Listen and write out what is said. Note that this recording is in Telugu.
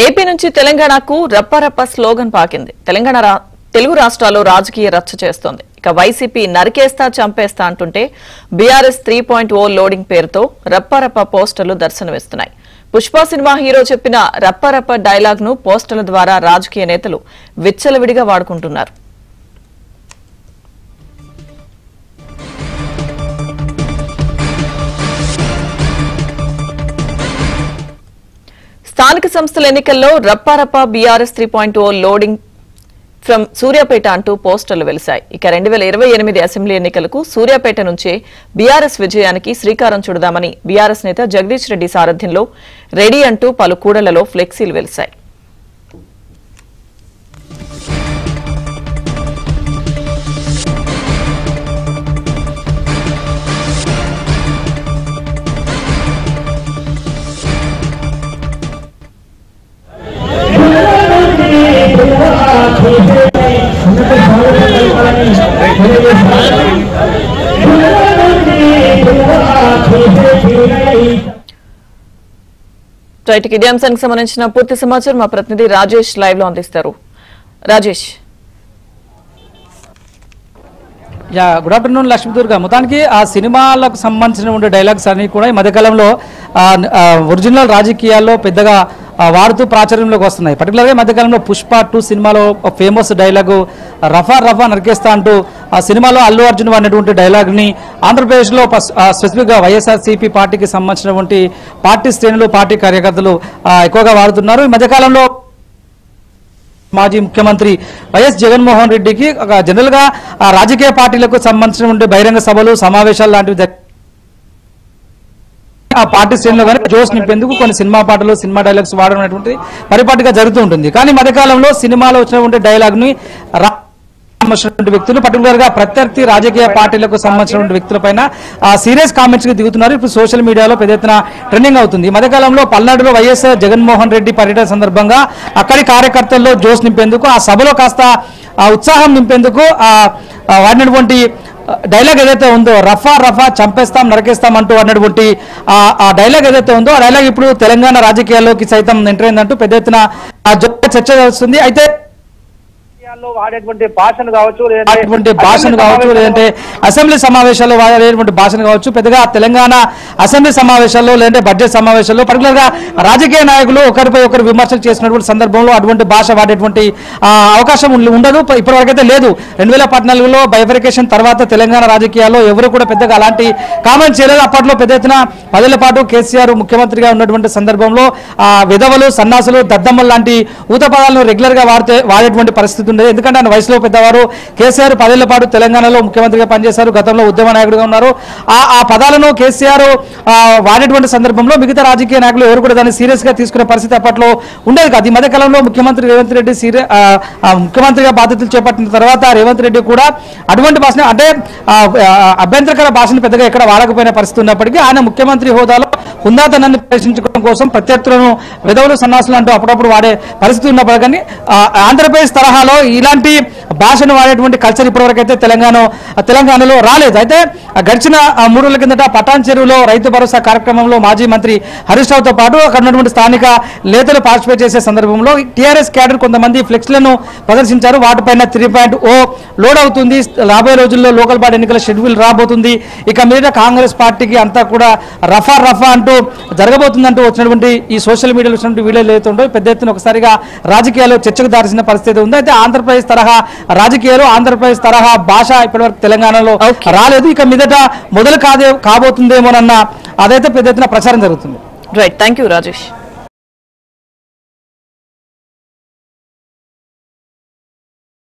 ఏపీ నుంచి తెలంగాణకు రప్పరప్ప స్లోగన్ పాకింది. తెలుగు రాష్ట్రాల్లో రాజకీయ రచ్చ చేస్తోంది. ఇక వైసీపీ నరికేస్తా చంపేస్తా అంటుంటే బీఆర్ఎస్ 3.0 లోడింగ్ పేరుతో రప్పరప్ప పోస్టర్లు దర్శనమిస్తున్నాయి. పుష్ప సినిమా హీరో చెప్పిన రప్పరప్ప డైలాగ్ ను పోస్టర్ల ద్వారా రాజకీయ నేతలు విచ్చలవిడిగా వాడుకుంటున్నారు. స్థానిక సంస్థల ఎన్నికల్లో రప్పారప్ప బీఆర్ఎస్ 3.0 లోడింగ్ ఫ్రమ్ సూర్యాపేట అంటూ పోస్టర్లు వెలిశాయి. ఇక 2028 అసెంబ్లీ ఎన్నికలకు సూర్యాపేట నుంచే బీఆర్ఎస్ విజయానికి శ్రీకారం చుడదామని బీఆర్ఎస్ నేత జగదీష్ రెడ్డి సారథ్యంలో రెడీ అంటూ పలు కూడళ్లలో ఫ్లెక్సీలు వెలిశాయి. ఇదే అంశానికి సంబంధించిన పూర్తి సమాచారం మా ప్రతినిధి రాజేష్ లైవ్ లో అందిస్తారు. రాజేష్. Good afternoon Lakshmi Durga. మొత్తానికి ఆ సినిమాలకు సంబంధించిన డైలాగ్స్ అన్ని కూడా ఈ మధ్యకాలంలో ఒరిజినల్ రాజకీయాల్లో పెద్దగా వాడుతూ ప్రాచుర్యంలోకి వస్తున్నాయి. పర్టికులర్గా మధ్యకాలంలో పుష్ప 2 సినిమాలో ఫేమస్ డైలాగు రఫా రఫా నరికేస్తా అంటూ ఆ సినిమాలో అల్లు అర్జున్ అనేటువంటి డైలాగ్ని ఆంధ్రప్రదేశ్లో స్పెసిఫిక్గా వైఎస్ఆర్సీపీ పార్టీకి సంబంధించినటువంటి పార్టీ శ్రేణులు పార్టీ కార్యకర్తలు ఎక్కువగా వాడుతున్నారు. ఈ మధ్యకాలంలో మాజీ ముఖ్యమంత్రి వైఎస్ జగన్మోహన్ రెడ్డికి జనరల్ గా రాజకీయ పార్టీలకు సంబంధించినటువంటి బహిరంగ సభలు సమావేశాలు లాంటివి ఆ పార్టీ శ్రేణులు కానీ జోష్ నింపేందుకు కొన్ని సినిమా పాటలు సినిమా డైలాగ్స్ వాడడం అనేటువంటి పరిపాటిగా జరుగుతూ ఉంటుంది. కానీ మధ్యకాలంలో సినిమాలో వచ్చినటువంటి డైలాగ్ ని వ్యక్తులు పర్టికులర్ గా ప్రత్యర్థి రాజకీయ పార్టీలకు సంబంధించిన వ్యక్తులపైన సీరియస్ కామెంట్స్ కి దిగుతున్నారు. ఇప్పుడు సోషల్ మీడియాలో పెద్ద ఎత్తున ట్రెండింగ్ అవుతుంది. మధ్యకాలంలో పల్నాడులో వైఎస్ జగన్మోహన్ రెడ్డి పర్యటన సందర్భంగా అక్కడి కార్యకర్తల్లో జోష్ నింపేందుకు ఆ సభలో కాస్త ఉత్సాహం నింపేందుకు వాడినటువంటి డైలాగ్ ఏదైతే ఉందో రఫా రఫా చంపేస్తాం నరికేస్తాం అంటూ అన్నటువంటి ఆ డైలాగ్ ఏదైతే ఉందో ఆ డైలాగ్ ఇప్పుడు తెలంగాణ రాజకీయాల్లోకి సైతం ఎంటర్ అయిందంటూ పెద్ద ఎత్తున చర్చ వస్తుంది. అయితే వాడేటువంటి భాషను కావచ్చు లేదంటే అసెంబ్లీ సమావేశాల్లో వాడేటువంటి భాషను కావచ్చు పెద్దగా తెలంగాణ అసెంబ్లీ సమావేశాల్లో లేదంటే బడ్జెట్ సమావేశాల్లో పర్టికులర్ గా రాజకీయ నాయకులు ఒకరిపై ఒకరు విమర్శలు చేసినటువంటి సందర్భంలో అటువంటి భాష వాడేటువంటి అవకాశం ఉండదు. ఇప్పటివరకైతే లేదు. 2014లో బైఫర్కేషన్ తర్వాత తెలంగాణ రాజకీయాల్లో ఎవరు కూడా పెద్దగా అలాంటి కామెంట్ చేయలేదు. అప్పట్లో పెద్ద ఎత్తున 10 ఏళ్ల పాటు కేసీఆర్ ముఖ్యమంత్రిగా ఉన్నటువంటి సందర్భంలో విధవలు సన్నాసులు దద్దమ్మలు లాంటి ఊత పదాలను రెగ్యులర్ గా వాడేటువంటి పరిస్థితి ఉండేది. ఎందుకంటే ఆయన వయసులో పెద్దవారు. కేసీఆర్ 10 ఏళ్ల పాటు తెలంగాణలో ముఖ్యమంత్రిగా పనిచేశారు. గతంలో ఉద్యమ నాయకుడిగా ఉన్నారు. ఆ పదాలను కేసీఆర్ వాడేటువంటి సందర్భంలో మిగతా రాజకీయ నాయకులు ఎవరు కూడా దాన్ని సీరియస్ గా తీసుకునే పరిస్థితి అప్పట్లో ఉండేది కాదు. ఈ మధ్యకాలంలో ముఖ్యమంత్రి రేవంత్ రెడ్డి ముఖ్యమంత్రిగా బాధ్యతలు చేపట్టిన తర్వాత రేవంత్ రెడ్డి కూడా అటువంటి భాషను అంటే అభ్యంతరకర భాషను పెద్దగా ఎక్కడ వాడకపోయిన పరిస్థితి ఉన్నప్పటికీ ఆయన ముఖ్యమంత్రి హోదాలో హుందాతనాన్ని ప్రదర్శించుకోవడం కోసం ప్రత్యర్థులను విధవులు సన్నాసులు అంటూ అప్పుడప్పుడు వాడే పరిస్థితి ఉన్నప్పుడు కానీ ఆంధ్రప్రదేశ్ తరహాలో ఇలాంటి భాషను వాడేటువంటి కల్చర్ ఇప్పటివరకు అయితే తెలంగాణలో రాలేదు. అయితే గడిచిన 3 రోజుల కిందట పటాన్ చెరువులో రైతు భరోసా కార్యక్రమంలో మాజీ మంత్రి హరీష్ రావుతో పాటు అక్కడ ఉన్నటువంటి స్థానిక నేతలు పార్టిసిపేట్ చేసే సందర్భంలో టీఆర్ఎస్ క్యాడర్ కొంతమంది ఫ్లెక్స్లను ప్రదర్శించారు. వాటిపైన 3.0 లోడ్ అవుతుంది. రాబోయే రోజుల్లో లోకల్ బాడీ ఎన్నికల షెడ్యూల్ రాబోతుంది. ఇక మీద కాంగ్రెస్ పార్టీకి అంతా కూడా రఫా రఫా అంటూ జరగబోతుందంటూ వచ్చినటువంటి ఈ సోషల్ మీడియాలో వచ్చినటువంటి వీడియోలు ఏదైతే పెద్ద ఎత్తున ఒకసారిగా రాజకీయాల్లో చర్చకు దాల్సిన పరిస్థితి ఉంది. అయితే ఆంధ్రప్రదేశ్ తరహా రాజకీయాలు ఆంధ్రప్రదేశ్ తరహా భాష ఇప్పటివరకు తెలంగాణలో రాలేదు. ఇక మీదట మొదలు కాబోతుందేమోనన్న అదైతే పెద్ద ఎత్తున ప్రచారం జరుగుతుంది. Right, thank you Rajesh.